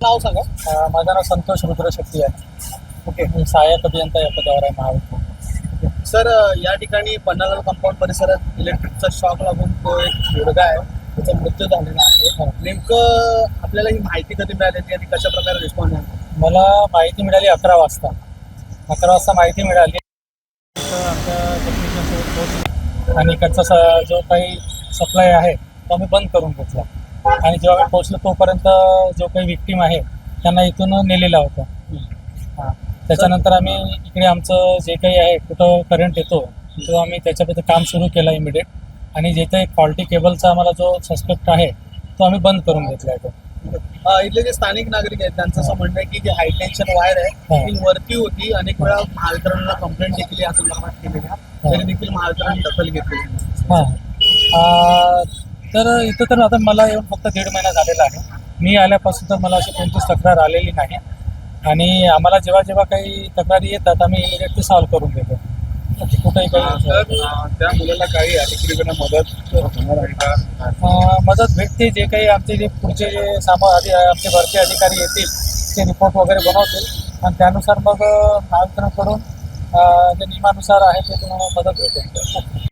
नाव सांगा. माझं नाव संतोष रुद्र शेट्टी आहे. ओके मी सहाय्यक अभियंता या पदावर आहे महाविद्यालयात. सर, या ठिकाणी पन्हाळा कंपाऊंड परिसरात इलेक्ट्रिकचा शॉक लागून तो एक मुलगा आहे, त्याचा मृत्यू झालेला आहे. नेमकं आपल्याला ही माहिती कधी मिळाली आणि कशा प्रकारे रिस्पॉन्स आहे? मला माहिती मिळाली 11 वाजता. 11 वाजता माहिती मिळाली. तर आमच्या टेक्निशियनसोबत पोहोचलो आणि इकडचा जो काही सप्लाय आहे तो आम्ही बंद करून घेतला. आणि जेव्हा आम्ही पोहोचलो तोपर्यंत जो काही विक्टीम आहे त्यांना इथून नेलेला होता. हां, त्याच्यानंतर आम्ही इकडे आमचं जे काही आहे कुठं करंट येतो तो आम्ही त्याच्याबद्दल काम सुरू केलं इमिडिएट. आणि जिथे एक फॉल्टी केबलचा आम्हाला जो सस्पेक्ट आहे तो आम्ही बंद करून घेतला आहे. इथले जे स्थानिक नागरिक आहेत त्यांचं असं म्हणणं आहे की जी हाय टेन्शन वायर आहे ती वरती होती. अनेक वेळा महावितरणला कंप्लेंट देखील या संदर्भात केलेली आहे, तरी देखील महावितरण दखल घेतली. हां, तर इथं तर आता मला येऊन फक्त 1.5 महिना झालेला आहे. मी आल्यापासून तर मला अशी कोणतीच तक्रार आलेली नाही. आणि आम्हाला जेव्हा जेव्हा काही तक्रारी येतात आम्ही इमिडिएटली सॉल्व्ह करून देतो. कुठेही काही त्या मुलाला काही अधिकारीकडे मदत होणार आहे का? मदत भेटते. जे काही आमचे जे पुढचे जे आमचे भरती अधिकारी येतील ते रिपोर्ट वगैरे बनवतील आणि त्यानुसार मग महावितरणकडून जे नियमानुसार आहे ते तुम्हाला मदत भेटेल.